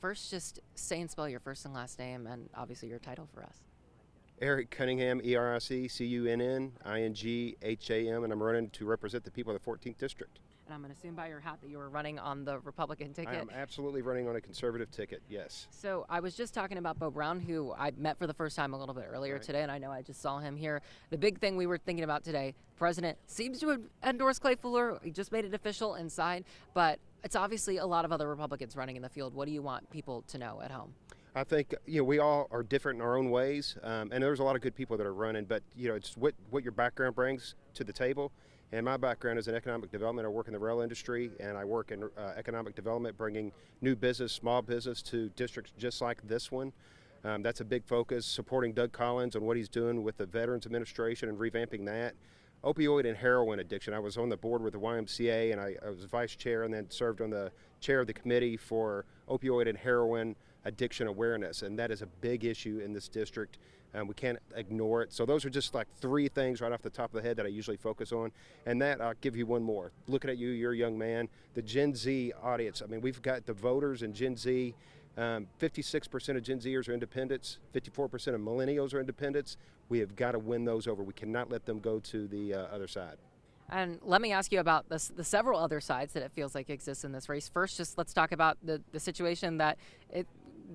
First, just say and spell your first and last name and obviously your title for us. Eric Cunningham, ERIC-CUNNINGHAM, and I'm running to represent the people of the 14th District. And I'm going to assume by your hat that you were running on the Republican ticket. I am absolutely running on a conservative ticket, yes. So I was just talking about Bo Brown, who I met for the first time a little bit earlier today, and I know I just saw him here. The big thing we were thinking about today, President seems to endorse Clay Fuller. He just made it official inside, but it's obviously a lot of other Republicans running in the field. What do you want people to know at home? I think we all are different in our own ways, and there's a lot of good people that are running. But it's what your background brings to the table. And my background is in economic development. I work in the rail industry, and I work in economic development, bringing new business, small business to districts just like this one. That's a big focus. Supporting Doug Collins on what he's doing with the Veterans Administration and revamping that. Opioid and heroin addiction. I was on the board with the YMCA, and I was vice chair, and then served on the chair of the committee for opioid and heroin addiction awareness, and that is a big issue in this district. We can't ignore it. So those are just like three things right off the top of the head that I usually focus on. And that, I'll give you one more. Looking at you, you're a young man. The Gen Z audience, I mean, we've got the voters in Gen Z. 56% of Gen Zers are independents. 54% of millennials are independents. We have got to win those over. We cannot let them go to the other side. And let me ask you about the several other sides that it feels like exist in this race. First, just let's talk about the situation that it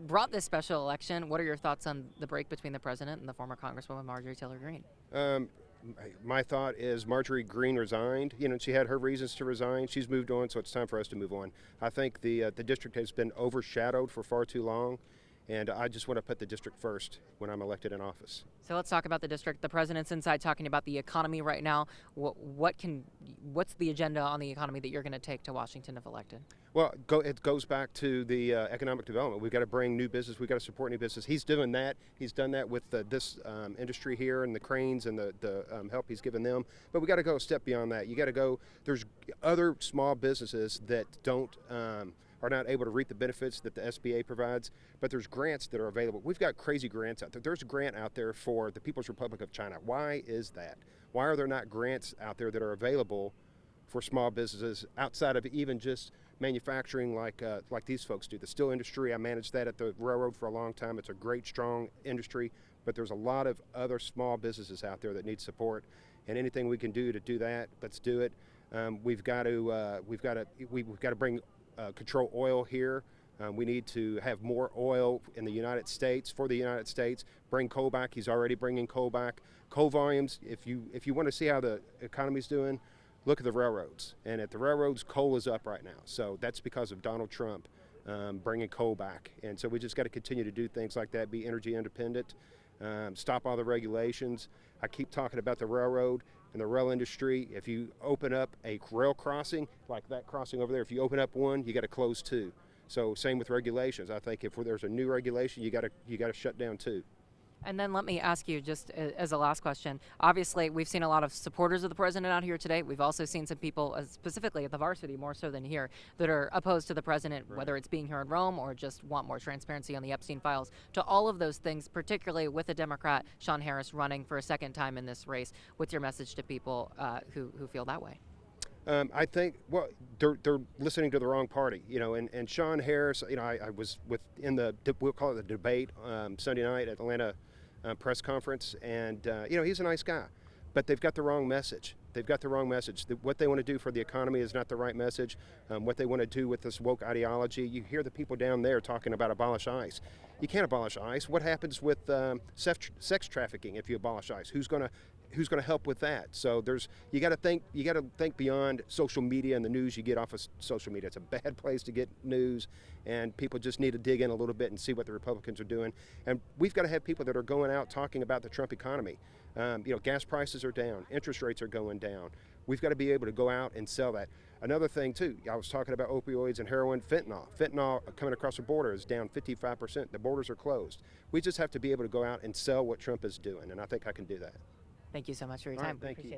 brought this special election. What are your thoughts on the break between the president and the former Congresswoman Marjorie Taylor Greene? My thought is Marjorie Greene resigned. She had her reasons to resign. She's moved on, so it's time for us to move on. I think the district has been overshadowed for far too long, and I just want to put the district first when I'm elected in office. So let's talk about the district. The president's inside talking about the economy right now. What's the agenda on the economy that you're going to take to Washington if elected? Well, it goes back to the economic development. We've got to bring new business. We've got to support new business. He's doing that. He's done that with this industry here and the cranes and the help he's given them. But we got to go a step beyond that. You got to go. There's other small businesses that are not able to reap the benefits that the SBA provides, but there's grants that are available. We've got crazy grants out there. There's a grant out there for the People's Republic of China. Why is that? Why are there not grants out there that are available for small businesses outside of even just manufacturing like these folks do? The steel industry, I managed that at the railroad for a long time. It's a great, strong industry, but there's a lot of other small businesses out there that need support, and anything we can do to do that, let's do it. We've got to bring control oil here. We need to have more oil in the United States, for the United States. Bring coal back. He's already bringing coal back. Coal volumes, if you want to see how the economy's doing, look at the railroads. And at the railroads, coal is up right now. So that's because of Donald Trump bringing coal back. And so we just got to continue to do things like that, be energy independent, stop all the regulations. I keep talking about the railroad and the rail industry. If you open up a rail crossing, like that crossing over there, if you open up one, you got to close two. So same with regulations. I think if there's a new regulation, you got to shut down two. And then let me ask you, just as a last question, obviously we've seen a lot of supporters of the president out here today. We've also seen some people, specifically at the varsity more so than here, that are opposed to the president, Right. whether it's being here in Rome or just want more transparency on the Epstein files. To all of those things, particularly with a Democrat, Sean Harris, running for a second time in this race, what's your message to people who feel that way? I think, well, they're listening to the wrong party, and Sean Harris, I was we'll call it the debate Sunday night at Atlanta press conference, and he's a nice guy, but they've got the wrong message. They've got the wrong message. What they want to do for the economy is not the right message. What they want to do with this woke ideology, you hear the people down there talking about abolish ICE. You can't abolish ICE. What happens with sex trafficking if you abolish ICE? Who's going to help with that? So you got to think beyond social media and the news you get off of social media. It's a bad place to get news, and people just need to dig in a little bit and see what the Republicans are doing. And we've got to have people that are going out talking about the Trump economy. Gas prices are down, interest rates are going down. We've got to be able to go out and sell that. Another thing too, I was talking about opioids and heroin, fentanyl. Fentanyl coming across the border is down 55%. The borders are closed. We just have to be able to go out and sell what Trump is doing, and I think I can do that. Thank you so much for your All right, time. thank you.